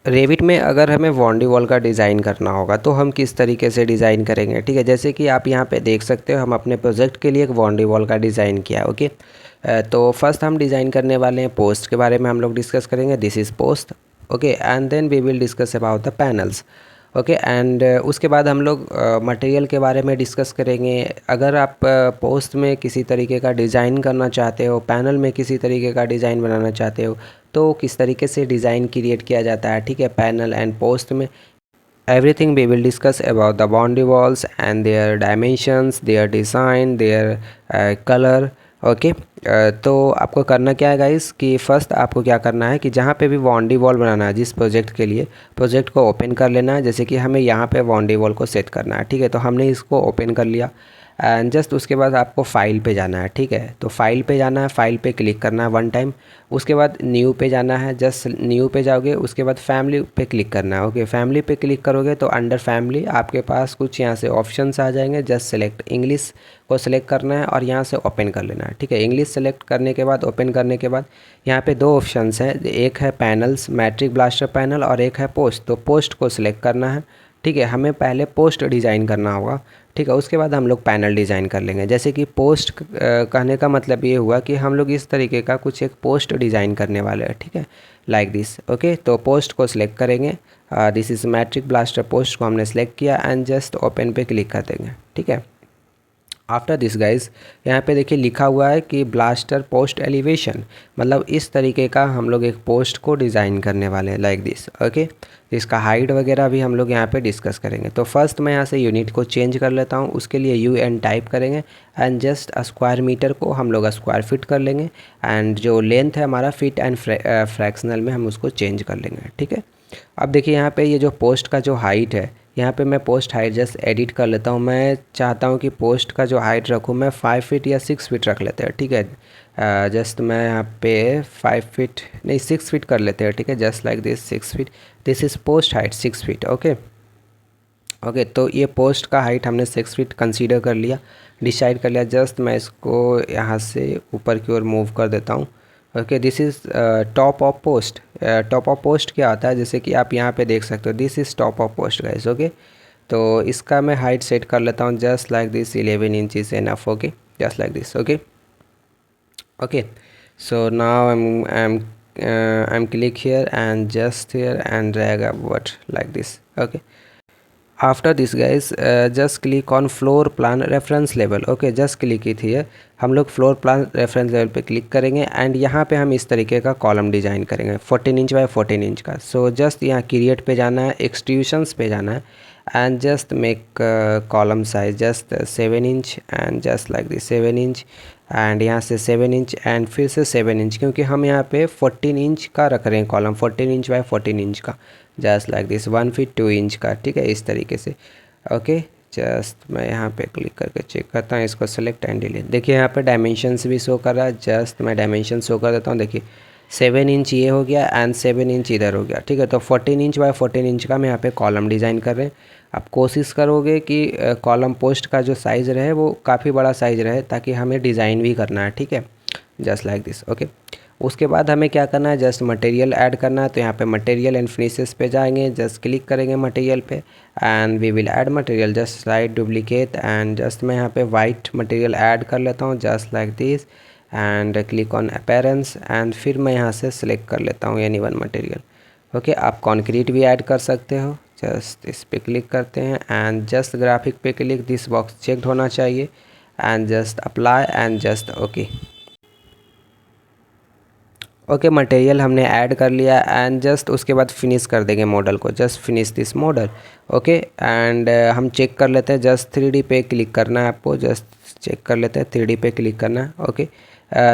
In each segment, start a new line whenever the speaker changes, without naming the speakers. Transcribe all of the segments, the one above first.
Revit में अगर हमें बाउंड्री वॉल का डिज़ाइन करना होगा तो हम किस तरीके से डिज़ाइन करेंगे, ठीक है। जैसे कि आप यहाँ पे देख सकते हो, हम अपने प्रोजेक्ट के लिए एक बाउंड्री वॉल का डिज़ाइन किया है, ओके। तो फर्स्ट हम डिज़ाइन करने वाले हैं पोस्ट के बारे में हम लोग डिस्कस करेंगे, this is post, okay. And then we will discuss about the panels, okay. And उसके बाद हम लोग मटेरियल के बारे में डिस्कस करेंगे। अगर आप पोस्ट में किसी तरीके का डिज़ाइन करना चाहते हो, पैनल में किसी तरीके का डिज़ाइन बनाना चाहते हो, तो किस तरीके से डिज़ाइन क्रिएट किया जाता है, ठीक है, पैनल एंड पोस्ट में। Everything we will discuss about the boundary walls and their dimensions, their design, their colour, okay. तो आपको करना क्या है गाइस कि फ़र्स्ट आपको क्या करना है कि जहाँ पे भी बाउंड्री वॉल बनाना है जिस प्रोजेक्ट के लिए, प्रोजेक्ट को ओपन कर लेना है। जैसे कि हमें यहाँ पे बाउंड्री वॉल को सेट करना है, ठीक है। तो हमने इसको ओपन कर लिया एंड जस्ट उसके बाद आपको फ़ाइल पे जाना है, ठीक है। तो फाइल पे जाना है, फाइल पे क्लिक करना है वन टाइम। उसके बाद न्यू पे जाना है, जस्ट न्यू पे जाओगे, उसके बाद फैमिली पे क्लिक करना है, ओके। फैमिली पे क्लिक करोगे तो अंडर फैमिली आपके पास कुछ यहाँ से ऑप्शंस आ जाएंगे। जस्ट सेलेक्ट इंग्लिश को सिलेक्ट करना है और यहाँ से ओपन कर लेना है, ठीक है। इंग्लिश सेलेक्ट करने के बाद, ओपन करने के बाद यहाँ पे दो ऑप्शंस हैं, एक है पैनल्स मैट्रिक ब्लास्टर पैनल और एक है पोस्ट। तो पोस्ट को सिलेक्ट करना है, ठीक है। हमें पहले पोस्ट डिज़ाइन करना होगा, ठीक है। उसके बाद हम लोग पैनल डिज़ाइन कर लेंगे। जैसे कि पोस्ट कहने का मतलब ये हुआ कि हम लोग इस तरीके का कुछ एक पोस्ट डिज़ाइन करने वाले हैं, ठीक है, लाइक दिस, ओके। तो पोस्ट को सिलेक्ट करेंगे, this is metric blaster post को हमने सेलेक्ट किया एंड जस्ट ओपन पे क्लिक कर देंगे, ठीक है। आफ्टर दिस गाइज यहाँ पे देखिए लिखा हुआ है कि ब्लास्टर पोस्ट एलिवेशन, मतलब इस तरीके का हम लोग एक पोस्ट को डिज़ाइन करने वाले हैं, लाइक दिस, ओके। इसका हाइट वगैरह भी हम लोग यहाँ पे डिस्कस करेंगे। तो फर्स्ट मैं यहाँ से यूनिट को चेंज कर लेता हूँ, उसके लिए UN टाइप करेंगे एंड जस्ट स्क्वायर मीटर को हम लोग स्क्वायर फीट कर लेंगे एंड जो लेंथ है हमारा फीट एंड फ्रैक्शनल में हम उसको चेंज कर लेंगे, ठीक है। अब देखिए यहाँ पे ये जो पोस्ट का जो हाइट है, यहाँ पे मैं पोस्ट हाइट जस्ट एडिट कर लेता हूँ। मैं चाहता हूँ कि पोस्ट का जो हाइट रखूँ मैं 5 फीट या 6 फीट रख लेते हैं, ठीक है। जस्ट मैं यहाँ पे 5 फीट नहीं 6 फीट कर लेते हैं, ठीक है, just like this 6 feet. This is post height 6 feet, okay okay. तो ये पोस्ट का हाइट हमने 6 फीट कंसीडर कर लिया, डिसाइड कर लिया। जस्ट मैं इसको यहाँ से ऊपर की ओर मूव कर देता हूँ, okay. This is top of post. Top of post क्या होता है, जैसे कि आप यहाँ पे देख सकते हो, this is top of post guys, okay. तो इसका मैं हाइट सेट कर लेता हूँ just like this 11 inches enough, okay, just like this, okay okay. So now I'm click here and just here and drag upward like this, okay. After this guys just click on floor plan reference level, okay, just click it here. हम लोग floor plan reference level पे click करेंगे and यहाँ पे हम इस तरीके का कॉलम डिज़ाइन करेंगे 14 इंच बाय 14 इंच का। सो जस्ट यहाँ क्रिएट पे जाना है, एक्सट्रूशंस पे जाना है and just make column size just 7 inch and just like this 7 inch and यहाँ से 7 इंच एंड फिर से 7 इंच, क्योंकि हम यहाँ पे 14 इंच का रख रहे हैं कॉलम, 14 इंच बाय 14 इंच का, just like this 1 feet 2 inch का, ठीक है, इस तरीके से, ओके। जस्ट मैं यहाँ पे क्लिक करके चेक करता हूँ, इसको सेलेक्ट एंड डिलीट। देखिए यहाँ पे डायमेंशंस भी शो कर रहा है, जस्ट मैं डायमेंशन शो कर देता हूँ। देखिए 7 इंच ये हो गया एंड 7 इंच इधर हो गया, ठीक है। तो 14 इंच बाय 14 इंच का हम यहाँ पे कॉलम डिज़ाइन कर रहे हैं। आप कोशिश करोगे कि कॉलम पोस्ट का जो साइज़ रहे वो काफ़ी बड़ा साइज़ रहे, ताकि हमें डिज़ाइन भी करना है, ठीक है, जस्ट लाइक दिस, ओके। उसके बाद हमें क्या करना है, जस्ट मटेरियल ऐड करना है। तो यहाँ पे मटेरियल एंड फिनिशेस पे जाएंगे, जस्ट क्लिक करेंगे मटेरियल पे and we will add material, just slide duplicate and just मैं यहाँ पे वाइट मटेरियल ऐड कर लेता हूँ just like this and click on appearance and फिर मैं यहाँ से सिलेक्ट कर लेता हूँ एनी वन मटेरियल, ओके। आप कॉन्क्रीट भी ऐड कर सकते हो, जस्ट इस पे क्लिक करते हैं एंड जस्ट ग्राफिक पे क्लिक, दिस बॉक्स चेक्ड होना चाहिए and just apply and just okay okay. Material हमने ऐड कर लिया एंड जस्ट उसके बाद फिनिश कर देंगे मॉडल को, just finish this model, okay. And हम चेक कर लेते हैं, जस्ट 3D पे क्लिक करना है आपको, जस्ट चेक कर लेते हैं 3D पे क्लिक करना है, ओके।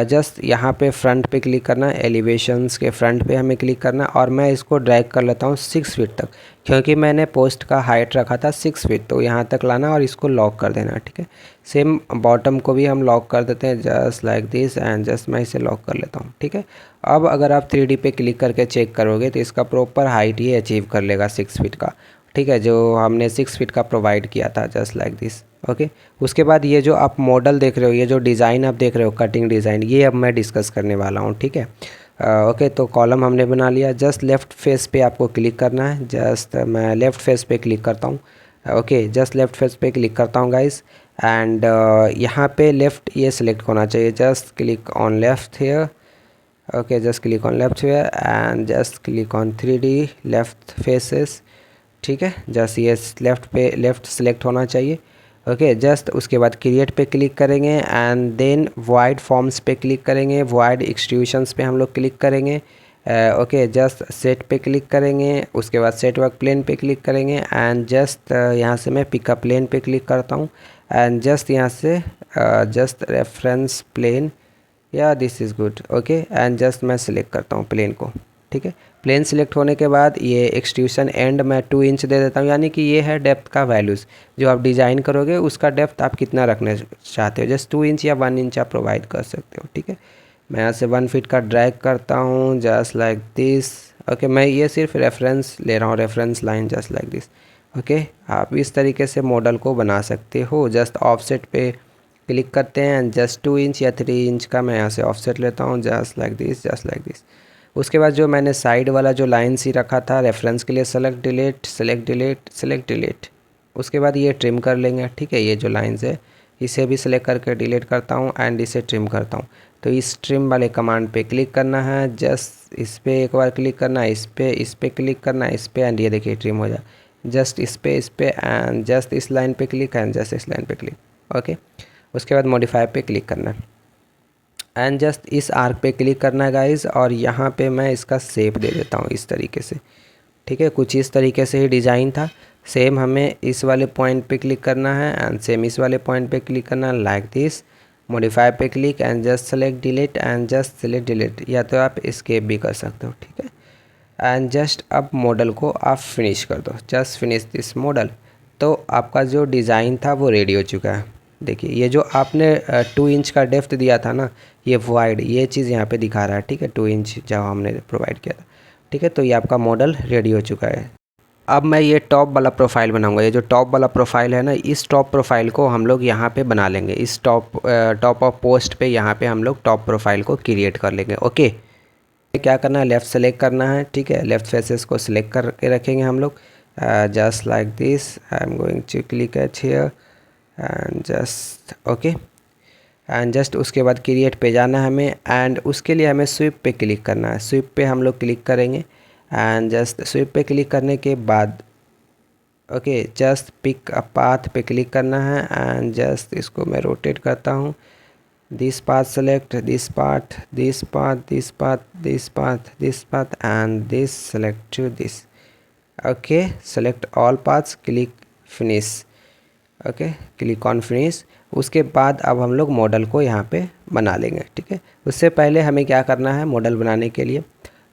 जस्ट यहाँ पे फ्रंट पे क्लिक करना है, एलिवेशंस के फ्रंट पे हमें क्लिक करना है और मैं इसको ड्रैग कर लेता हूँ 6 फीट तक, क्योंकि मैंने पोस्ट का हाइट रखा था 6 फीट, तो यहाँ तक लाना और इसको लॉक कर देना, ठीक है। सेम बॉटम को भी हम लॉक कर देते हैं just like this and just मैं इसे लॉक कर लेता हूँ, ठीक है। अब अगर आप 3D पे क्लिक करके चेक करोगे तो इसका प्रॉपर हाइट ही अचीव कर लेगा 6 फीट का, ठीक है, जो हमने 6 फीट का प्रोवाइड किया था जस्ट लाइक दिस, ओके। उसके बाद ये जो आप मॉडल देख रहे हो, ये जो डिज़ाइन आप देख रहे हो कटिंग डिज़ाइन, ये अब मैं डिस्कस करने वाला हूँ, ठीक है। ओके, तो कॉलम हमने बना लिया। जस्ट लेफ़्ट फेस पे आपको क्लिक करना है। जस्ट मैं लेफ़्ट फेस पे क्लिक करता हूँ। ओके, जस्ट लेफ़्ट फेस पे क्लिक करता हूँ गाइस। एंड यहाँ पे लेफ़्ट ये सिलेक्ट होना चाहिए। Just click on left here. Okay, just click on left here and just click on 3D left faces. ठीक है, जस्ट ये लेफ़्ट सेलेक्ट होना चाहिए। ओके, जस्ट उसके बाद क्रिएट पे क्लिक करेंगे एंड देन वॉइड फॉर्म्स पे क्लिक करेंगे। वॉइड एक्सट्रूशंस पे हम लोग क्लिक करेंगे। ओके, जस्ट सेट पे क्लिक करेंगे। उसके बाद सेट वर्क प्लेन पे क्लिक करेंगे एंड जस्ट यहाँ से मैं पिकअप प्लेन पे क्लिक करता हूँ एंड जस्ट यहाँ से जस्ट रेफरेंस प्लेन या this is good. Okay, and just मैं सिलेक्ट करता हूँ प्लेन को। ठीक है, प्लेन सिलेक्ट होने के बाद ये एक्सट्रूशन एंड मैं 2 इंच दे देता हूँ, यानी कि ये है डेप्थ का वैल्यूज़ जो आप डिज़ाइन करोगे उसका डेप्थ आप कितना रखना चाहते हो। जस्ट 2 इंच या 1 इंच आप प्रोवाइड कर सकते हो। ठीक है, मैं यहाँ से 1 फीट का ड्रैग करता हूँ जस्ट लाइक दिस। ओके, मैं ये सिर्फ रेफरेंस ले रहा हूँ, reference line just like this. Okay, आप इस तरीके से मॉडल को बना सकते हो। जस्ट ऑफसेट पे क्लिक करते हैं, जस्ट 2 इंच या 3 इंच का मैं यहाँ से ऑफसेट लेता हूँ just like this, just like this. उसके बाद जो मैंने साइड वाला जो लाइन सी रखा था रेफरेंस के लिए, select delete, select delete, select delete. उसके बाद ये ट्रिम कर लेंगे। ठीक है, ये जो लाइन्स है इसे भी सिलेक्ट करके डिलीट करता हूँ एंड इसे ट्रिम करता हूँ। तो इस ट्रिम वाले कमांड पे क्लिक करना है, जस्ट इस पर एक बार क्लिक करना है, इस पे क्लिक करना है, इस पर एंड ये देखिए ट्रिम हो जाए। जस्ट इस पे एंड जस्ट इस लाइन पे क्लिक एंड जस्ट इस लाइन पे क्लिक। ओके, उसके बाद मॉडिफाई पे क्लिक करना है एंड जस्ट इस आर्क पे क्लिक करना है गाइस, और यहाँ पे मैं इसका शेप दे देता हूँ इस तरीके से। ठीक है, कुछ इस तरीके से ही डिज़ाइन था। सेम हमें इस वाले पॉइंट पे क्लिक करना है एंड सेम इस वाले पॉइंट पे क्लिक करना है लाइक दिस। मॉडिफाई पे click and just select delete and just select delete, या तो आप एस्केप भी कर सकते हो। ठीक है, एंड जस्ट अब मॉडल को आप फिनिश कर दो। Just finish this model. तो आपका जो डिज़ाइन था वो रेडी हो चुका है। देखिए, ये जो आपने 2 इंच का डेप्थ दिया था ना, ये वाइड ये चीज़ यहाँ पे दिखा रहा है। ठीक है, 2 इंच जब हमने प्रोवाइड किया था। ठीक है, तो ये आपका मॉडल रेडी हो चुका है। अब मैं ये टॉप वाला प्रोफाइल बनाऊंगा। ये जो टॉप वाला प्रोफाइल है ना, इस टॉप प्रोफाइल को हम लोग यहाँ पे बना लेंगे। इस टॉप ऑफ पोस्ट पे यहाँ पे हम लोग टॉप प्रोफाइल को क्रिएट कर लेंगे। ओके, क्या करना है, लेफ़्ट सेलेक्ट करना है। ठीक है, लेफ़्ट फेसेस को सिलेक्ट करके रखेंगे हम लोग just like this. I am going to click at here and just okay and just उसके बाद क्रिएट पे जाना है हमें एंड उसके लिए हमें स्वीप पे क्लिक करना है। स्वीप पे हम लोग क्लिक करेंगे एंड जस्ट स्वीप पे क्लिक करने के बाद okay just pick a path पे क्लिक करना है एंड जस्ट इसको मैं रोटेट करता हूँ। This path select, this path, this path, this path, this path, this path and this select to this. Okay, select all paths, click finish. Okay, click on finish. उसके बाद अब हम लोग model को यहाँ पे बना लेंगे। ठीक है, उससे पहले हमें क्या करना है, मॉडल बनाने के लिए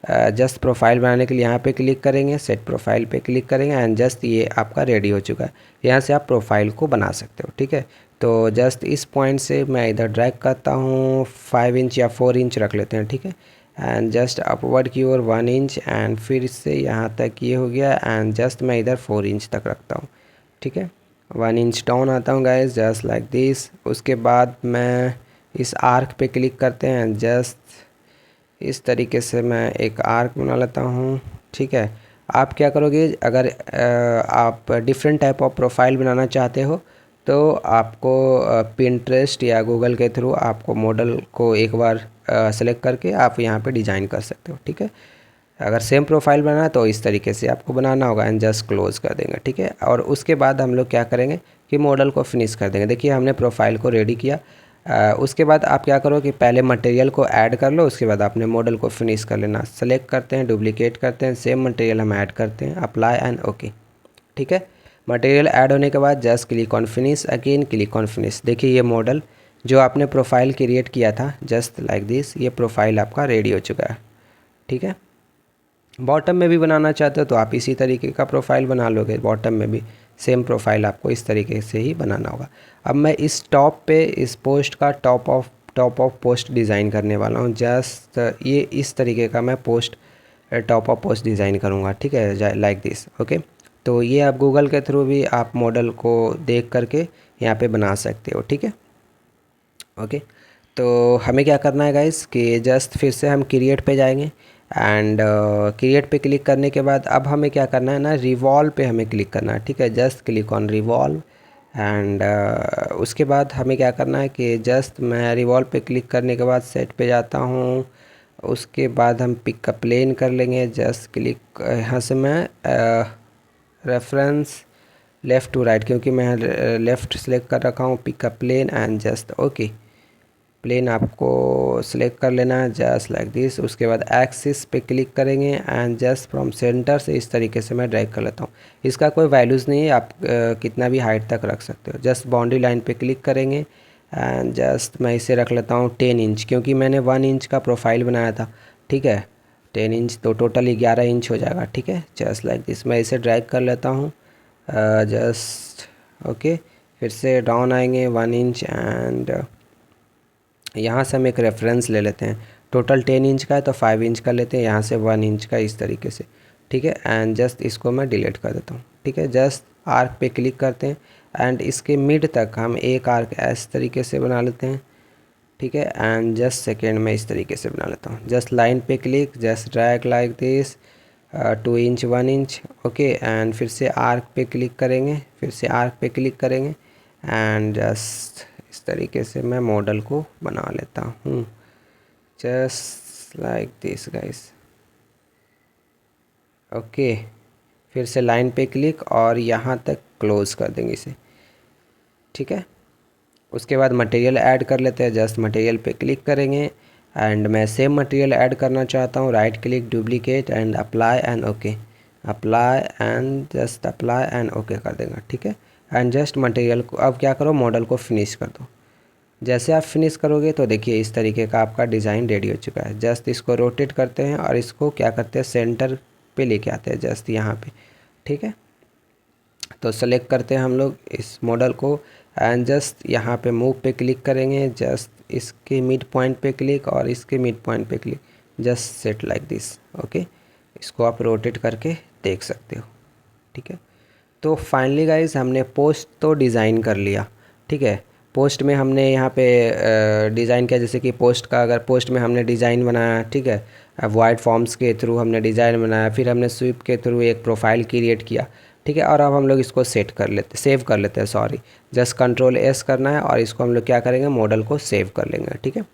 जस्ट प्रोफाइल बनाने के लिए यहाँ पे क्लिक करेंगे, सेट प्रोफाइल पे क्लिक करेंगे एंड जस्ट ये आपका रेडी हो चुका है। यहाँ से आप प्रोफाइल को बना सकते हो। ठीक है, तो जस्ट इस पॉइंट से मैं इधर ड्रैग करता हूँ, 5 इंच या 4 इंच रख लेते हैं। ठीक है, एंड जस्ट अपवर्ड की ओर 1 इंच एंड फिर से यहाँ तक ये हो गया एंड जस्ट मैं इधर 4 इंच तक रखता हूँ। ठीक है, 1 इंच डाउन आता हूँ गाइस जस्ट लाइक दिस। उसके बाद मैं इस आर्क पे क्लिक करते हैं, जस्ट इस तरीके से मैं एक आर्क बना लेता हूँ। ठीक है, आप क्या करोगे, अगर आप डिफरेंट टाइप ऑफ प्रोफाइल बनाना चाहते हो तो आपको पिंटरेस्ट या गूगल के थ्रू आपको मॉडल को एक बार सेलेक्ट करके आप यहाँ पे डिज़ाइन कर सकते हो। ठीक है, अगर सेम प्रोफाइल बनाना है तो इस तरीके से आपको बनाना होगा एंड जस्ट क्लोज कर देंगे। ठीक है, और उसके बाद हम लोग क्या करेंगे कि मॉडल को फिनिश कर देंगे। देखिए, हमने प्रोफाइल को रेडी किया। उसके बाद आप क्या करो कि पहले मटेरियल को ऐड कर लो, उसके बाद अपने मॉडल को फिनिश कर लेना। सेलेक्ट करते हैं, डुप्लीकेट करते हैं, सेम मटेरियल हम ऐड करते हैं, अप्लाई एंड ओके। ठीक है, मटेरियल ऐड होने के बाद just click on finish, again click on finish. देखिए, ये मॉडल जो आपने प्रोफाइल क्रिएट किया था जस्ट लाइक दिस, ये प्रोफाइल आपका रेडी हो चुका है। ठीक है, बॉटम में भी बनाना चाहते हो तो आप इसी तरीके का प्रोफाइल बना लोगे। बॉटम में भी सेम प्रोफाइल आपको इस तरीके से ही बनाना होगा। अब मैं इस टॉप पे इस पोस्ट का टॉप ऑफ पोस्ट डिज़ाइन करने वाला हूँ। जस्ट ये इस तरीके का मैं post top of post design करूँगा। ठीक है, लाइक दिस। ओके, तो ये आप गूगल के थ्रू भी आप मॉडल को देख करके यहाँ पे बना सकते हो। ठीक है, ओके, तो हमें क्या करना है गाइस कि जस्ट फिर से हम क्रिएट पे जाएंगे एंड क्रिएट पे क्लिक करने के बाद अब हमें क्या करना है ना, रिवॉल्व पे हमें क्लिक करना है, ठीक है। Just click on revolve and उसके बाद हमें क्या करना है कि जस्ट मैं रिवॉल्व पे क्लिक करने के बाद सेट पे जाता हूँ। उसके बाद हम पिक अ प्लेन कर लेंगे। जस्ट क्लिक यहाँ से मैं रेफरेंस लेफ़्ट टू राइट, क्योंकि मैं लेफ़्ट सेलेक्ट कर रखा हूँ, pick a plane and just okay. Plane आपको सिलेक्ट कर लेना है जस्ट लाइक दिस। उसके बाद एक्सिस पे क्लिक करेंगे एंड जस्ट फ्रॉम सेंटर से इस तरीके से मैं ड्रैग कर लेता हूँ। इसका कोई वैल्यूज़ नहीं है, आप कितना भी हाइट तक रख सकते हो। जस्ट बाउंड्री लाइन पे क्लिक करेंगे एंड जस्ट मैं इसे रख लेता हूँ 10 इंच, क्योंकि मैंने 1 इंच का प्रोफाइल बनाया था, ठीक है। 10 इंच तो टोटल 11 इंच हो जाएगा, ठीक है। जस्ट लाइक दिस मैं इसे ड्रैग कर लेता हूँ जस्ट ओके। फिर से डाउन आएंगे 1 इंच एंड यहाँ से हम एक रेफरेंस ले लेते हैं। टोटल 10 इंच का है तो 5 इंच का लेते हैं, यहाँ से 1 इंच का इस तरीके से, ठीक है। एंड जस्ट इसको मैं डिलीट कर देता हूँ, ठीक है। जस्ट आर्क पे क्लिक करते हैं एंड इसके मिड तक हम एक आर्क इस तरीके से बना लेते हैं, ठीक है। एंड जस्ट सेकेंड में इस तरीके से बना लेता हूँ। जस्ट लाइन पे click, just drag like this 2 inch 1 inch okay. And फिर से आर्क पे क्लिक करेंगे, फिर से आर्क पे क्लिक करेंगे एंड जस्ट इस तरीके से मैं मॉडल को बना लेता हूँ just like this guys okay. फिर से लाइन पे क्लिक और यहाँ तक क्लोज कर देंगे इसे, ठीक है। उसके बाद मटेरियल ऐड कर लेते हैं। जस्ट मटेरियल पे क्लिक करेंगे एंड मैं सेम मटेरियल ऐड करना चाहता हूँ। Right click, duplicate and apply and okay, apply and just apply and okay कर देगा, ठीक है। एंड जस्ट मटेरियल को अब क्या करो, मॉडल को फिनिश कर दो। जैसे आप फिनिश करोगे तो देखिए इस तरीके का आपका डिज़ाइन रेडी हो चुका है। जस्ट इसको रोटेट करते हैं और इसको क्या करते हैं, सेंटर पे लेके आते हैं जस्ट यहाँ पे, ठीक है। तो सेलेक्ट करते हैं हम लोग इस मॉडल को एंड जस्ट यहाँ पे मूव पे क्लिक करेंगे। जस्ट इसके मिड पॉइंट पे क्लिक और इसके मिड पॉइंट पे click, just set like this okay. इसको आप रोटेट करके देख सकते हो, ठीक है। तो फाइनली गाइज हमने पोस्ट तो डिज़ाइन कर लिया, ठीक है। पोस्ट में हमने यहाँ पे डिज़ाइन किया, जैसे कि पोस्ट का अगर पोस्ट में हमने डिज़ाइन बनाया, ठीक है। वॉइड फॉर्म्स के थ्रू हमने डिज़ाइन बनाया, फिर हमने स्वीप के थ्रू एक प्रोफाइल क्रिएट किया, ठीक है। और अब हम लोग इसको सेट कर लेते, सेव कर लेते हैं, सॉरी। जस्ट कंट्रोल एस करना है और इसको हम लोग क्या करेंगे, मॉडल को सेव कर लेंगे, ठीक है।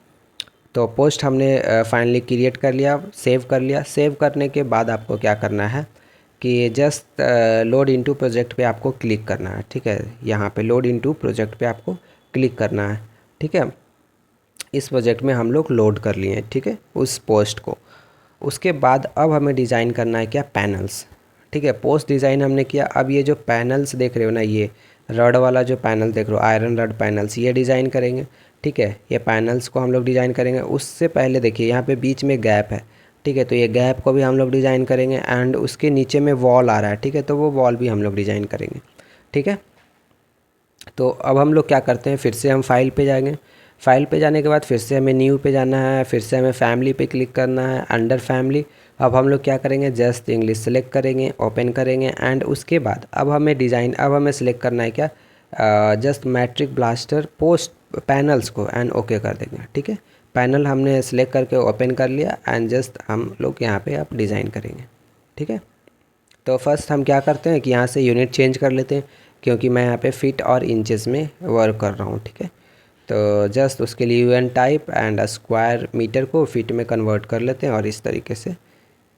तो पोस्ट हमने फाइनली क्रिएट कर लिया, सेव कर लिया। सेव करने के बाद आपको क्या करना है कि जस्ट लोड इनटू प्रोजेक्ट पे आपको क्लिक करना है, ठीक है। यहाँ पे लोड इनटू प्रोजेक्ट पे आपको क्लिक करना है, ठीक है। इस प्रोजेक्ट में हम लोग लोड कर लिए हैं, ठीक है, उस पोस्ट को। उसके बाद अब हमें डिज़ाइन करना है क्या, पैनल्स, ठीक है। पोस्ट डिज़ाइन हमने किया। अब ये जो पैनल्स देख रहे हो ना, ये रड वाला जो पैनल देख रहे हो, आयरन रड पैनल्स, ये डिज़ाइन करेंगे, ठीक है। ये पैनल्स को हम लोग डिज़ाइन करेंगे। उससे पहले देखिए यहाँ पे बीच में गैप है, ठीक है। तो ये गैप को भी हम लोग डिज़ाइन करेंगे एंड उसके नीचे में वॉल आ रहा है, ठीक है। तो वो वॉल भी हम लोग डिज़ाइन करेंगे, ठीक है। तो अब हम लोग क्या करते हैं, फिर से हम फाइल पे जाएंगे। फाइल पे जाने के बाद फिर से हमें न्यू पे जाना है, फिर से हमें फैमिली पे क्लिक करना है, अंडर फैमिली। अब हम लोग क्या करेंगे, जस्ट इंग्लिश सेलेक्ट करेंगे, ओपन करेंगे एंड उसके बाद अब हमें डिज़ाइन, अब हमें सेलेक्ट करना है क्या, just metric blaster post panels को एंड ओके कर देंगे, ठीक है। पैनल हमने सेलेक्ट करके ओपन कर लिया एंड जस्ट हम लोग यहाँ पे अब डिज़ाइन करेंगे, ठीक है। तो फर्स्ट हम क्या करते हैं कि यहाँ से यूनिट चेंज कर लेते हैं, क्योंकि मैं यहाँ पे फीट और इंचेस में वर्क कर रहा हूँ, ठीक है। तो जस्ट उसके लिए यूएन टाइप एंड स्क्वायर मीटर को फीट में कन्वर्ट कर लेते हैं और इस तरीके से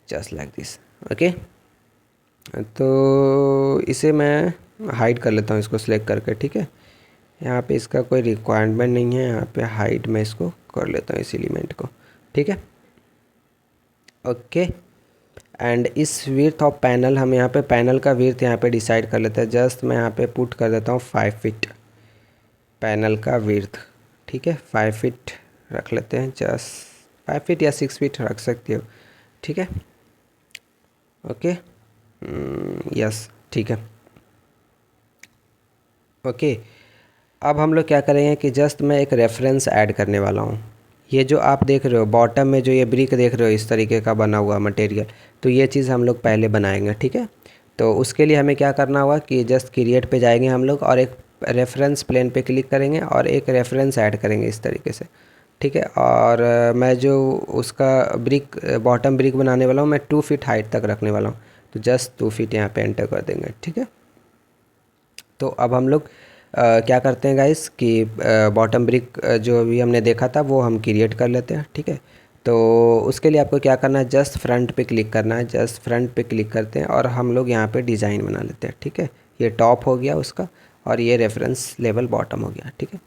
जस्ट लाइक दिस ओके। तो इसे मैं हाइड कर लेता हूँ, इसको सिलेक्ट करके, ठीक है। यहाँ पे इसका कोई रिक्वायरमेंट नहीं है, यहाँ पे हाइड में इसको कर लेता हूँ इस एलिमेंट को, ठीक है ओके। एंड इस विड्थ ऑफ पैनल, हम यहाँ पे पैनल का विड्थ यहाँ पे डिसाइड कर लेते हैं। जस्ट मैं यहाँ पे पुट कर देता हूँ 5 फीट पैनल का विड्थ, ठीक है। 5 फीट रख लेते हैं, जस्ट 5 फीट या 6 फीट रख सकते हो, ठीक है ओके। यस ठीक है ओके। अब हम लोग क्या करेंगे कि जस्ट मैं एक रेफरेंस ऐड करने वाला हूँ। ये जो आप देख रहे हो बॉटम में जो ये ब्रिक देख रहे हो इस तरीके का बना हुआ मटेरियल, तो ये चीज़ हम लोग पहले बनाएंगे, ठीक है। तो उसके लिए हमें क्या करना होगा कि जस्ट क्रिएट पे जाएंगे हम लोग और एक रेफरेंस प्लेन पे क्लिक करेंगे और एक रेफरेंस ऐड करेंगे इस तरीके से, ठीक है। और मैं जो उसका ब्रिक बॉटम ब्रिक बनाने वाला हूँ मैं 2 फीट हाइट तक रखने वाला हूँ, तो जस्ट 2 फीट यहाँ पे एंटर कर देंगे। ठीक है। तो अब हम लोग क्या करते हैं गाइस कि बॉटम ब्रिक जो अभी हमने देखा था वो हम क्रिएट कर लेते हैं। ठीक है। तो उसके लिए आपको क्या करना है, जस्ट फ्रंट पे क्लिक करना है। जस्ट फ्रंट पे क्लिक करते हैं और हम लोग यहाँ पे डिज़ाइन बना लेते हैं। ठीक है। ये टॉप हो गया उसका और ये रेफरेंस लेवल बॉटम हो गया। ठीक है।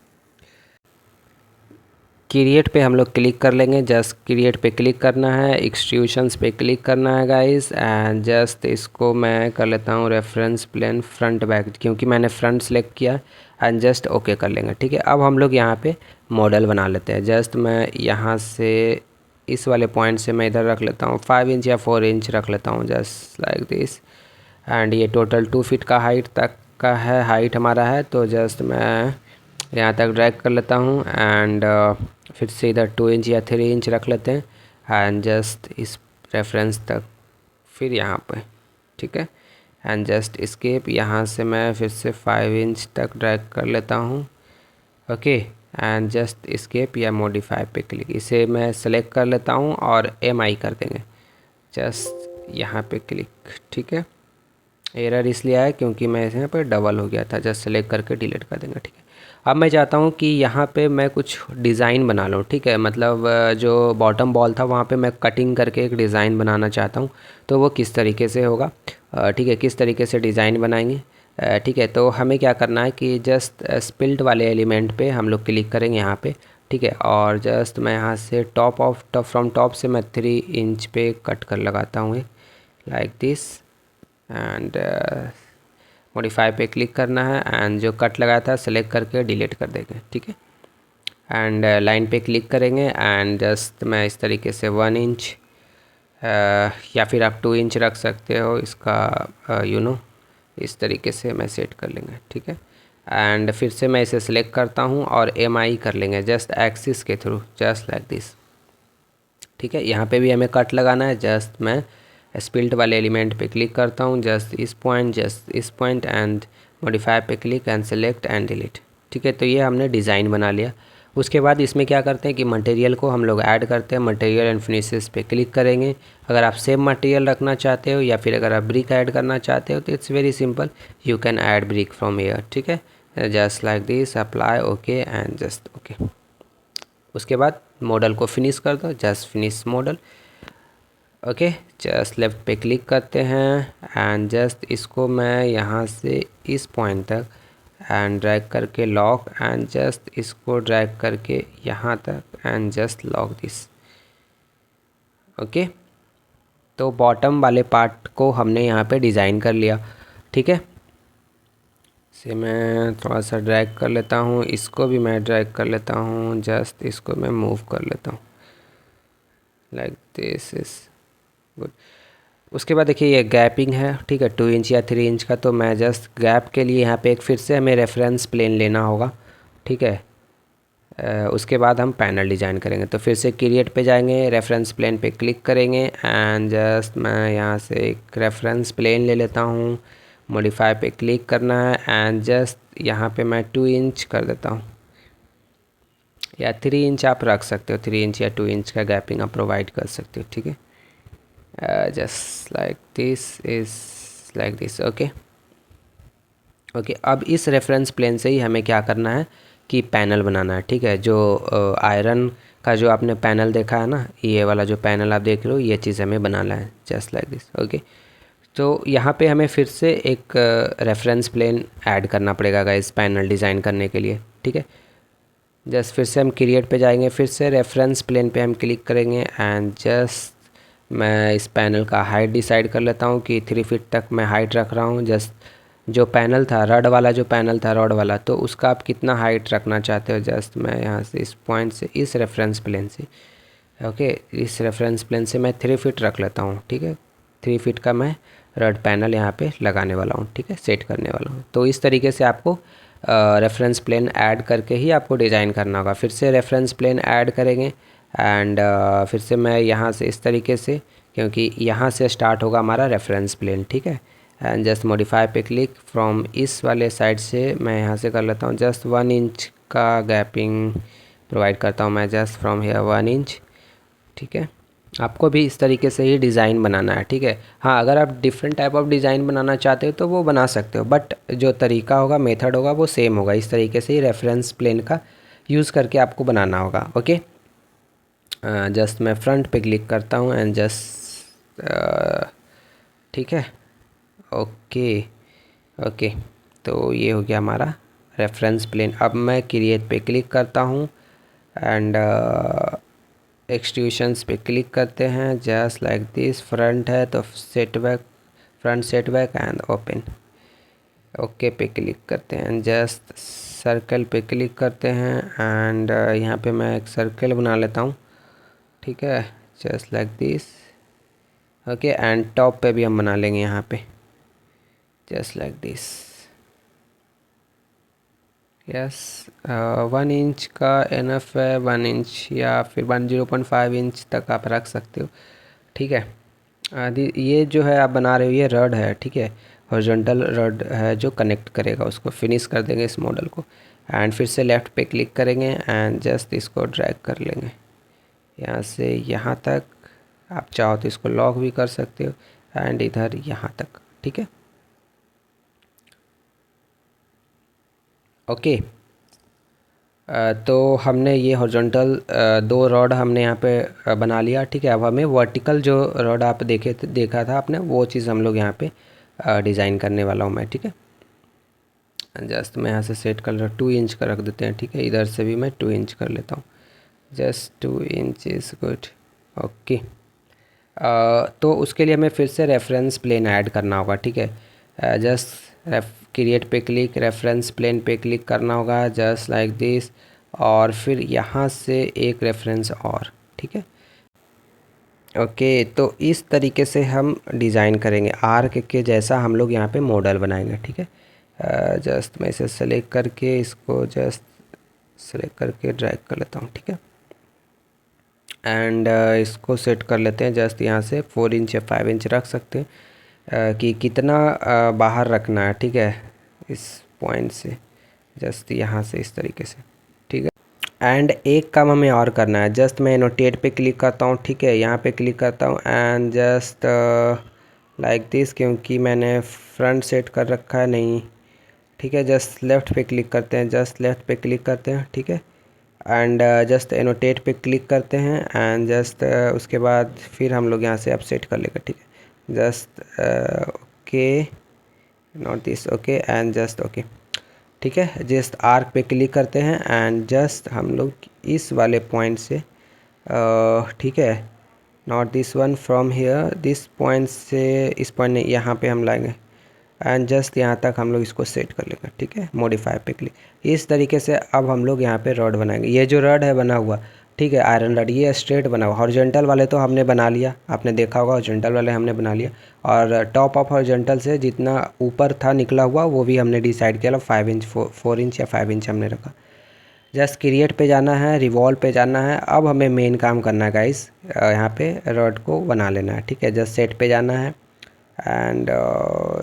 क्रिएट पे हम लोग क्लिक कर लेंगे। जस्ट क्रिएट पे क्लिक करना है, एक्सट्रूशंस पे क्लिक करना है गाइस, एंड जस्ट इसको मैं कर लेता हूँ रेफरेंस प्लेन फ्रंट बैक, क्योंकि मैंने फ्रंट सेलेक्ट किया, एंड जस्ट ओके कर लेंगे। ठीक है। अब हम लोग यहाँ पे मॉडल बना लेते हैं। जस्ट मैं यहाँ से इस वाले पॉइंट से मैं इधर रख लेता हूँ 5 इंच या 4 इंच रख लेता हूँ, जस्ट लाइक दिस। एंड ये टोटल 2 फीट का हाइट तक का है, हाइट हमारा है। तो जस्ट मैं यहाँ तक ड्रैग कर लेता हूँ, एंड फिर से इधर 2 इंच या 3 इंच रख लेते हैं, एंड जस्ट इस रेफरेंस तक फिर यहाँ पे। ठीक है। एंड जस्ट स्केप, यहाँ से मैं फिर से 5 इंच तक ड्रैग कर लेता हूँ। ओके। एंड जस्ट स्केप या मॉडिफाई पे क्लिक, इसे मैं सेलेक्ट कर लेता हूँ और MI कर देंगे, जस्ट यहाँ पे क्लिक। ठीक है। एरर इसलिए आया क्योंकि मैं यहाँ पर डबल हो गया था, जस्ट सेलेक्ट करके डिलीट कर देंगे। ठीक है। अब मैं चाहता हूँ कि यहाँ पे मैं कुछ डिज़ाइन बना लूँ। ठीक है। मतलब जो बॉटम बॉल था वहाँ पे मैं कटिंग करके एक डिज़ाइन बनाना चाहता हूँ, तो वो किस तरीके से होगा, ठीक है, किस तरीके से डिज़ाइन बनाएंगे। ठीक है। तो हमें क्या करना है कि जस्ट स्पिल्ट वाले एलिमेंट पे हम लोग क्लिक करेंगे यहाँ पे। ठीक है। और जस्ट मैं यहाँ से टॉप फ्रॉम टॉप से मैं 3 इंच पे कट कर लगाता हूँ लाइक दिस, एंड मॉडिफाई पे क्लिक करना है, एंड जो कट लगाया था सेलेक्ट करके डिलीट कर देंगे। ठीक है। एंड लाइन पे क्लिक करेंगे, एंड जस्ट मैं इस तरीके से 1 इंच या फिर आप 2 इंच रख सकते हो इसका, इस तरीके से मैं सेट कर लेंगे। ठीक है। एंड फिर से मैं इसे सेलेक्ट करता हूँ और MI कर लेंगे जस्ट एक्सिस के थ्रू, जस्ट लाइक दिस। ठीक है। यहाँ पे भी हमें कट लगाना है। जस्ट मैं स्पिल्ट वाले एलिमेंट पे क्लिक करता हूँ, जस्ट इस पॉइंट, एंड मॉडिफाई पे click and select and delete. ठीक है। तो ये हमने डिज़ाइन बना लिया। उसके बाद इसमें क्या करते हैं कि मटेरियल को हम लोग ऐड करते हैं। मटेरियल एंड फिनिशेस पे क्लिक करेंगे। अगर आप सेम मटेरियल रखना चाहते हो या फिर अगर आप ब्रिक ऐड करना चाहते हो तो it's very simple, you can add brick from here. ठीक है। Just like this, apply, okay and just okay. उसके बाद मॉडल को फिनिश कर दो, just finish model. Okay. Just left पे क्लिक करते हैं, एंड जस्ट इसको मैं यहाँ से इस पॉइंट तक एंड ड्रैग करके लॉक, एंड जस्ट इसको ड्रैग करके यहाँ तक and just lock this. Okay. तो बॉटम वाले पार्ट को हमने यहाँ पे डिज़ाइन कर लिया। ठीक है। इसे मैं थोड़ा सा ड्रैग कर लेता हूँ, इसको भी मैं ड्रैग कर लेता हूँ, जस्ट इसको मैं मूव कर लेता हूँ लाइक दिस इज गुड। उसके बाद देखिए ये गैपिंग है। ठीक है। 2 इंच या 3 इंच का, तो मैं जस्ट गैप के लिए यहाँ पे एक फिर से हमें रेफरेंस प्लेन लेना होगा। ठीक है। उसके बाद हम पैनल डिज़ाइन करेंगे। तो फिर से क्रिएट पे जाएंगे, रेफरेंस प्लेन पे क्लिक करेंगे, एंड जस्ट मैं यहाँ से एक रेफरेंस प्लेन ले लेता हूँ। मॉडिफाई पे क्लिक करना है, एंड जस्ट यहाँ पे मैं 2 इंच कर देता हूँ, या 3 इंच आप रख सकते हो। 3 इंच या 2 इंच का गैपिंग आप प्रोवाइड कर सकते हो। ठीक है। Just like this is like this. Okay. Okay. अब इस रेफरेंस प्लेन से ही हमें क्या करना है कि पैनल बनाना है। ठीक है। जो आयरन का जो आपने पैनल देखा है ना, ये वाला जो पैनल आप देख रहे हो, ये चीज़ हमें बनाना है जस्ट लाइक दिस। ओके। तो यहाँ पे हमें फिर से एक रेफरेंस प्लेन ऐड करना पड़ेगा इस पैनल डिज़ाइन करने के लिए। ठीक है। जस्ट फिर से हम क्रिएट पे जाएंगे, फिर से रेफरेंस प्लेन पे हम क्लिक करेंगे, एंड जस्ट मैं इस पैनल का हाइट डिसाइड कर लेता हूँ कि 3 फीट तक मैं हाइट रख रहा हूँ। जस्ट जो पैनल था रड वाला, जो पैनल था रॉड वाला, तो उसका आप कितना हाइट रखना चाहते हो, जस्ट मैं यहाँ से इस पॉइंट से इस रेफरेंस प्लेन से, ओके, इस रेफरेंस प्लेन से मैं 3 फीट रख लेता हूँ। ठीक है। 3 फीट का मैं रड पैनल यहाँ पे लगाने वाला हूँ। ठीक है। सेट करने वाला हूँ। तो इस तरीके से आपको रेफरेंस प्लेन ऐड करके ही आपको डिज़ाइन करना होगा। फिर से रेफरेंस प्लेन ऐड करेंगे, एंड फिर से मैं यहाँ से इस तरीके से, क्योंकि यहाँ से स्टार्ट होगा हमारा रेफरेंस प्लेन। ठीक है। एंड जस्ट मॉडिफाई पे क्लिक, फ्रॉम इस वाले साइड से मैं यहाँ से कर लेता हूँ जस्ट 1 इंच का गैपिंग प्रोवाइड करता हूँ मैं जस्ट फ्रॉम हेयर 1 इंच। ठीक है, आपको भी इस तरीके से ही डिज़ाइन बनाना है। ठीक है, हाँ अगर आप डिफरेंट टाइप ऑफ डिज़ाइन बनाना चाहते हो तो वो बना सकते हो, बट जो तरीका होगा, मेथड होगा, वो सेम होगा। इस तरीके से ही रेफरेंस प्लेन का यूज़ करके आपको बनाना होगा। ओके, जस्ट मैं फ्रंट पे क्लिक करता हूँ एंड जस्ट, ठीक है, ओके ओके। तो ये हो गया हमारा रेफरेंस प्लेन। अब मैं क्रिएट पे क्लिक करता हूँ एंड एक्सट्रूशंस पे क्लिक करते हैं जस्ट लाइक दिस। फ्रंट है तो set back, front set back and open. Okay पे क्लिक करते हैं, जस्ट सर्कल पे क्लिक करते हैं एंड यहाँ पे मैं एक सर्कल बना लेता हूँ। ठीक है, just like this. Okay, and top पे भी हम बना लेंगे यहाँ पे just like this. Yes, 1 inch का एनफ है, 1 इंच या फिर 0.5 इंच तक आप रख सकते हो। ठीक है, ये जो है आप बना रहे हो ये रड है। ठीक है, हॉरिजॉन्टल रड है जो कनेक्ट करेगा, उसको फिनिश कर देंगे इस मॉडल को। एंड फिर से लेफ़्ट पे क्लिक करेंगे एंड जस्ट इसको ड्रैग कर लेंगे यहाँ से यहाँ तक। आप चाहो तो इसको लॉक भी कर सकते हो एंड इधर यहाँ तक। ठीक है, ओके। तो हमने ये हॉरिजॉन्टल 2 रॉड हमने यहाँ पे बना लिया। ठीक है, अब हमें वर्टिकल जो रॉड आप देखा था आपने, वो चीज़ हम लोग यहाँ पे डिज़ाइन करने वाला हूँ मैं। ठीक है, जस्ट मैं यहाँ से सेट कर 2 इंच का रख देते हैं। ठीक है, इधर से भी मैं 2 इंच कर लेता हूँ, just 2 inch is good. Okay, तो उसके लिए हमें फिर से रेफरेंस प्लेन ऐड करना होगा। ठीक है, जस्ट क्रिएट पे क्लिक, रेफरेंस प्लेन पे क्लिक करना होगा जस्ट लाइक दिस, और फिर यहाँ से एक रेफरेंस और। ठीक है, ओके। तो इस तरीके से हम डिज़ाइन करेंगे, आर्क के जैसा हम लोग यहाँ पे मॉडल बनाएंगे। ठीक है, जस्ट मैं इसे सेलेक्ट करके इसको जस्ट सेलेक्ट करके ड्रैग कर लेता हूँ। ठीक है, एंड इसको सेट कर लेते हैं जस्ट यहाँ से 4 इंच या 5 इंच रख सकते हैं कि कितना बाहर रखना है। ठीक है, इस पॉइंट से जस्ट यहाँ से इस तरीके से। ठीक है, एंड एक काम हमें और करना है, जस्ट मैं एनोटेट पे क्लिक करता हूँ। ठीक है, यहाँ पे क्लिक करता हूँ एंड जस्ट लाइक दिस, क्योंकि मैंने फ्रंट सेट कर रखा है नहीं। ठीक है, जस्ट लेफ़्ट पे क्लिक करते हैं, जस्ट लेफ़्ट पे क्लिक करते हैं। ठीक है, एंड जस्ट एनोटेट पे क्लिक करते हैं एंड जस्ट उसके बाद फिर हम लोग यहाँ से अब सेट कर लेंगे। ठीक है, just okay, not this, okay and just okay. ठीक है, जस्ट आर्क पे क्लिक करते हैं एंड जस्ट हम लोग इस वाले पॉइंट से, ठीक है, not this one, from here this point से इस पॉइंट यहाँ पे हम लाएंगे एंड जस्ट यहाँ तक हम लोग इसको सेट कर लेंगे। ठीक है, मॉडिफाई पे क्लिक। इस तरीके से अब हम लोग यहाँ पे रॉड बनाएंगे। ये जो रॉड है बना हुआ, ठीक है, आयरन रॉड, ये स्ट्रेट बना हुआ। हॉरिजॉन्टल वाले तो हमने बना लिया, आपने देखा होगा हॉरिजॉन्टल वाले हमने बना लिया, और टॉप ऑफ हॉरिजॉन्टल से जितना ऊपर था निकला हुआ वो भी हमने डिसाइड किया, 5 इंच 4 इंच या 5 इंच हमने रखा। जस्ट क्रिएट पे जाना है, रिवॉल्व पे जाना है। अब हमें मेन काम करना है गाइस, यहाँ पे रॉड को बना लेना है। ठीक है, जस्ट सेट पे जाना है एंड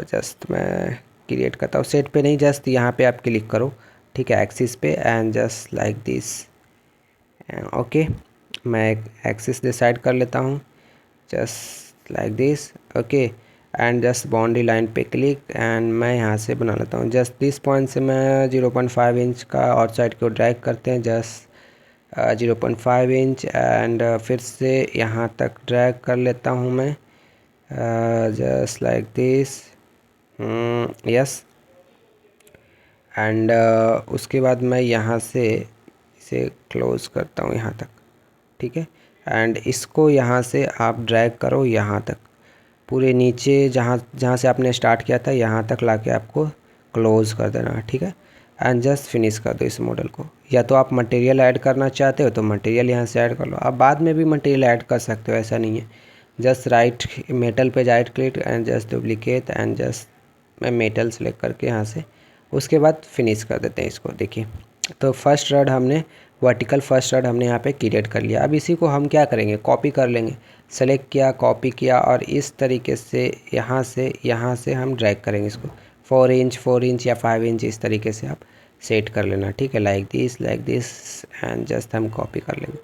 जस्ट मैं क्रिएट करता हूँ। सेट पे नहीं, जस्ट यहाँ पे आप क्लिक करो। ठीक है, एक्सिस पे and just like this. Okay, मैं एक एक्सिस डिसाइड कर लेता हूँ just like this. Okay, and just boundary line पे क्लिक एंड मैं यहाँ से बना लेता हूँ। जस्ट दिस पॉइंट से मैं 0.5 इंच का आउटसाइड को ड्रैग करते हैं, जस्ट 0.5 इंच एंड फिर से यहाँ तक ड्रैग कर लेता हूँ मैं just like this, yes, and उसके बाद मैं यहाँ से इसे क्लोज़ करता हूँ यहाँ तक। ठीक है, एंड इसको यहाँ से आप ड्रैग करो यहाँ तक, पूरे नीचे जहाँ से आपने स्टार्ट किया था यहाँ तक लाके आपको क्लोज़ कर देना है। ठीक है, एंड जस्ट फिनिश कर दो इस मॉडल को। या तो आप मटेरियल ऐड करना चाहते हो तो मटेरियल यहाँ से ऐड कर लो, आप बाद में भी मटेरियल ऐड कर सकते हो, ऐसा नहीं है। जस्ट राइट मेटल पे right click and just duplicate and just मैं मेटल सेलेक्ट करके यहाँ से उसके बाद फिनिश कर देते हैं इसको। देखिए, तो फर्स्ट रॉड हमने वर्टिकल फर्स्ट रॉड हमने यहाँ पे क्रिएट कर लिया। अब इसी को हम क्या करेंगे, कॉपी कर लेंगे। सेलेक्ट किया, कॉपी किया, और इस तरीके से यहाँ से हम ड्रैग करेंगे इसको 4 इंच या 5 इंच इस तरीके से आप सेट कर लेना, ठीक है, लाइक दिस एंड जस्ट हम कॉपी कर लेंगे।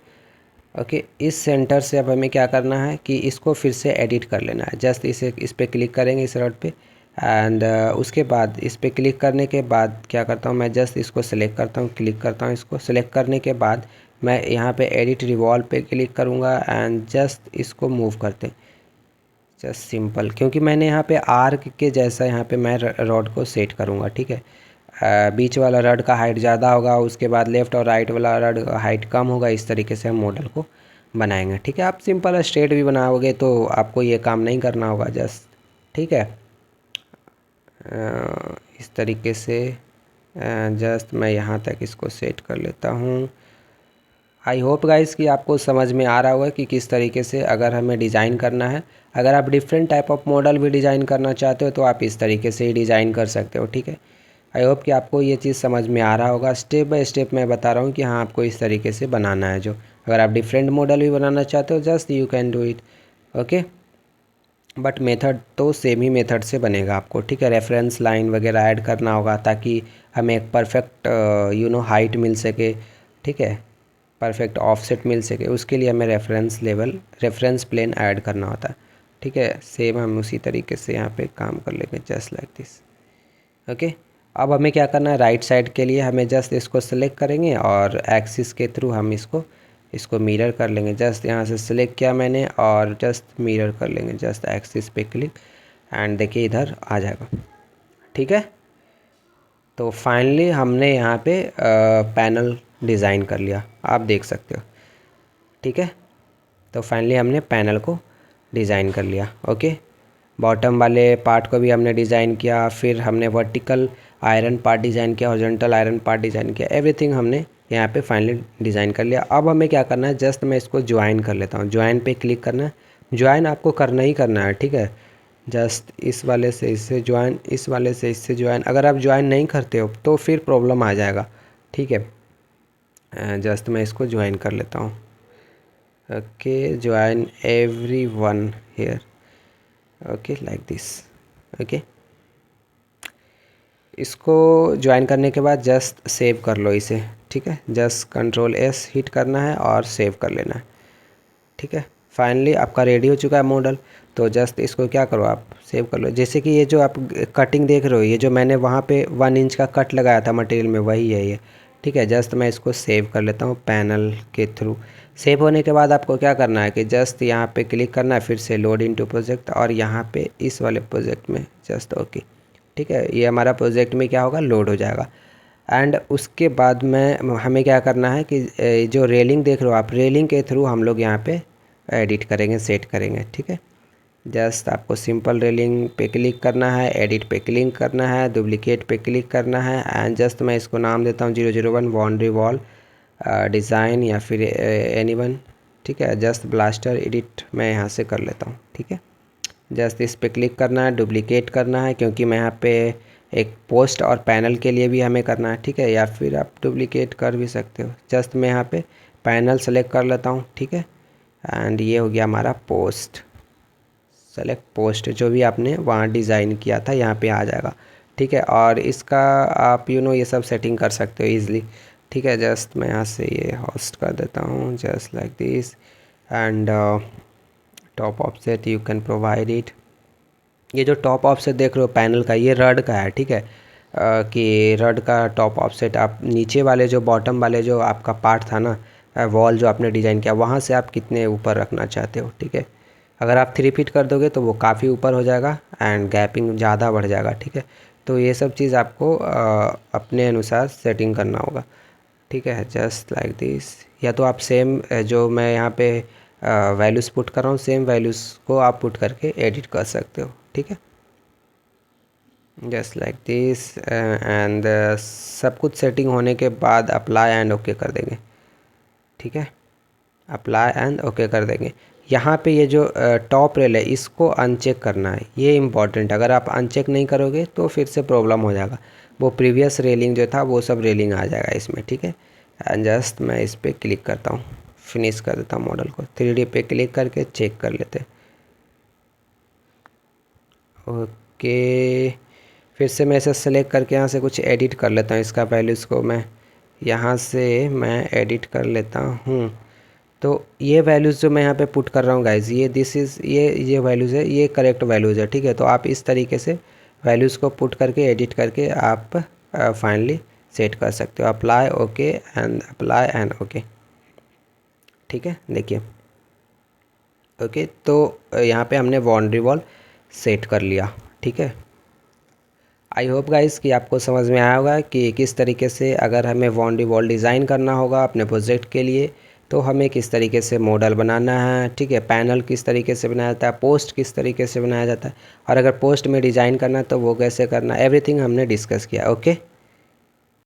ओके, इस सेंटर से अब हमें क्या करना है कि इसको फिर से एडिट कर लेना है। जस्ट इस पर क्लिक करेंगे इस रॉड पे एंड उसके बाद इस पर क्लिक करने के बाद क्या करता हूँ मैं, जस्ट इसको सेलेक्ट करता हूँ, क्लिक करता हूँ। इसको सेलेक्ट करने के बाद मैं यहाँ पे एडिट रिवॉल्व पे क्लिक करूँगा एंड जस्ट इसको मूव करते हैं, जस्ट सिंपल, क्योंकि मैंने यहाँ पे आर्क के जैसा यहाँ पे मैं रॉड को सेट करूँगा, ठीक है। बीच वाला रॉड का हाइट ज़्यादा होगा, उसके बाद लेफ़्ट और राइट वाला रॉड का हाइट कम होगा। इस तरीके से हम मॉडल को बनाएंगे, ठीक है। आप सिंपल स्ट्रेट भी बनाओगे तो आपको ये काम नहीं करना होगा, जस्ट, ठीक है। इस तरीके से जस्ट मैं यहाँ तक इसको सेट कर लेता हूँ। आई होप गाइस कि आपको समझ में आ रहा होगा कि किस तरीके से अगर हमें डिज़ाइन करना है। अगर आप डिफरेंट टाइप ऑफ मॉडल भी डिज़ाइन करना चाहते हो तो आप इस तरीके से ही डिज़ाइन कर सकते हो, ठीक है। आई होप कि आपको ये चीज़ समझ में आ रहा होगा। स्टेप बाय स्टेप मैं बता रहा हूँ कि हाँ आपको इस तरीके से बनाना है। जो अगर आप डिफरेंट मॉडल भी बनाना चाहते हो just you can do it, okay. But method तो सेम ही मेथड से बनेगा आपको, ठीक है। रेफरेंस लाइन वगैरह ऐड करना होगा ताकि हमें एक परफेक्ट हाइट मिल सके, ठीक है, परफेक्ट ऑफसेट मिल सके। उसके लिए हमें रेफरेंस प्लेन ऐड करना होता है, ठीक है। सेम हम उसी तरीके से यहाँ पे काम कर लेंगे, जस्ट लाइक दिस, ओके। अब हमें क्या करना है, राइट साइड के लिए हमें जस्ट इसको सेलेक्ट करेंगे और एक्सिस के थ्रू हम इसको मिरर कर लेंगे। जस्ट यहाँ से सिलेक्ट किया मैंने और जस्ट मिरर कर लेंगे, जस्ट एक्सिस पे क्लिक एंड देखिए इधर आ जाएगा, ठीक है। तो फाइनली हमने यहाँ पे पैनल डिज़ाइन कर लिया, आप देख सकते हो, ठीक है। तो फाइनली हमने पैनल को डिज़ाइन कर लिया, ओके। बॉटम वाले पार्ट को भी हमने डिज़ाइन किया, फिर हमने वर्टिकल आयरन पार्ट डिज़ाइन किया, हॉरिजॉन्टल आयरन पार्ट डिज़ाइन किया, एवरीथिंग हमने यहाँ पे फाइनली डिज़ाइन कर लिया। अब हमें क्या करना है, जस्ट मैं इसको ज्वाइन कर लेता हूँ। ज्वाइन पे क्लिक करना है, ज्वाइन आपको करना ही करना है, ठीक है। जस्ट इस वाले से इससे ज्वाइन, इस वाले से इससे ज्वाइन। अगर आप ज्वाइन नहीं करते हो तो फिर प्रॉब्लम आ जाएगा, ठीक है। जस्ट मैं इसको ज्वाइन कर लेता हूँ, ओके। Join every one here, okay, like this, okay. इसको ज्वाइन करने के बाद जस्ट सेव कर लो इसे, ठीक है। जस्ट Ctrl+S हिट करना है और सेव कर लेना है, ठीक है। फाइनली आपका रेडी हो चुका है मॉडल। तो जस्ट इसको क्या करो, आप सेव कर लो। जैसे कि ये जो आप कटिंग देख रहे हो, ये जो मैंने वहाँ पे 1 इंच का कट लगाया था मटेरियल में, वही है ये, ठीक है। जस्ट मैं इसको सेव कर लेता हूँ पैनल के थ्रू। सेव होने के बाद आपको क्या करना है कि जस्ट यहाँ पे क्लिक करना है, फिर से लोड इनटू प्रोजेक्ट और यहाँ पे इस वाले प्रोजेक्ट में जस्ट ओके, ठीक है। ये हमारा प्रोजेक्ट में क्या होगा, लोड हो जाएगा। एंड उसके बाद में हमें क्या करना है कि जो रेलिंग देख रहे हो आप, रेलिंग के थ्रू हम लोग यहाँ पे एडिट करेंगे, सेट करेंगे, ठीक है। जस्ट आपको सिंपल रेलिंग पे क्लिक करना है, एडिट पे क्लिक करना है, डुप्लीकेट पे क्लिक करना है एंड जस्ट मैं इसको नाम देता हूँ 001 बाउंड्री वॉल डिज़ाइन या फिर एनीवन, ठीक है। जस्ट ब्लास्टर एडिट मैं यहाँ से कर लेता हूँ, ठीक है। जस्ट इस पे क्लिक करना है, डुप्लीकेट करना है, क्योंकि मैं यहाँ पे एक पोस्ट और पैनल के लिए भी हमें करना है, ठीक है। या फिर आप डुप्लीकेट कर भी सकते हो। जस्ट मैं यहाँ पे पैनल सेलेक्ट कर लेता हूँ, ठीक है। एंड ये हो गया हमारा पोस्ट। सेलेक्ट पोस्ट, जो भी आपने वहाँ डिज़ाइन किया था यहाँ पे आ जाएगा, ठीक है। और इसका आप ये सब सेटिंग कर सकते हो ईज़िली, ठीक है। जस्ट मैं यहाँ से ये होस्ट कर देता हूँ, just like this and top offset you can provide it. ये जो टॉप ऑफसेट देख रहे हो पैनल का, ये रड का है, ठीक है। कि रड का टॉप ऑफसेट आप नीचे वाले जो बॉटम वाले जो आपका पार्ट था ना, वॉल जो आपने डिज़ाइन किया, वहाँ से आप कितने ऊपर रखना चाहते हो, ठीक है। अगर आप 3 फीट कर दोगे तो वो काफ़ी ऊपर हो जाएगा एंड गैपिंग ज़्यादा बढ़ जाएगा, ठीक है। तो ये सब चीज़ आपको अपने अनुसार सेटिंग करना होगा, ठीक है। Just like this. या तो आप सेम जो मैं यहाँ पे वैल्यूज़ पुट कर रहा हूँ, सेम वैल्यूज़ को आप पुट करके एडिट कर सकते हो, ठीक है। जस्ट लाइक दिस एंड सब कुछ सेटिंग होने के बाद अप्लाई एंड ओके कर देंगे, ठीक है। अप्लाई एंड ओके कर देंगे। यहाँ पे ये जो टॉप रेल है इसको अनचेक करना है, ये इम्पॉर्टेंट। अगर आप अनचेक नहीं करोगे तो फिर से प्रॉब्लम हो जाएगा। वो प्रीवियस रेलिंग जो था वो सब रेलिंग आ जाएगा इसमें, ठीक है। एंड जस्ट मैं इस पर क्लिक करता हूँ, फिनिश कर देता हूँ मॉडल को। 3D पे क्लिक करके चेक कर लेते हैं, ओके। फिर से मैं इसे सेलेक्ट करके यहाँ से कुछ एडिट कर लेता हूँ। इसका वैल्यूज़ को मैं यहाँ से मैं एडिट कर लेता हूँ। तो ये वैल्यूज़ जो मैं यहाँ पे पुट कर रहा हूँ गाइज, ये दिस इज़ ये वैल्यूज़ है, ये करेक्ट वैल्यूज़ है, ठीक है। तो आप इस तरीके से वैल्यूज़ को पुट करके एडिट करके आप फाइनली सेट कर सकते हो। Apply okay and apply and okay, ठीक है। देखिए ओके, तो यहाँ पे हमने बाउंड्री वॉल सेट कर लिया, ठीक है। आई होप गाइस कि आपको समझ में आया होगा कि किस तरीके से अगर हमें बाउंड्री वॉल डिज़ाइन करना होगा अपने प्रोजेक्ट के लिए तो हमें किस तरीके से मॉडल बनाना है, ठीक है। पैनल किस तरीके से बनाया जाता है, पोस्ट किस तरीके से बनाया जाता है, और अगर पोस्ट में डिज़ाइन करना है तो वो कैसे करना है, एवरीथिंग हमने डिस्कस किया। ओके।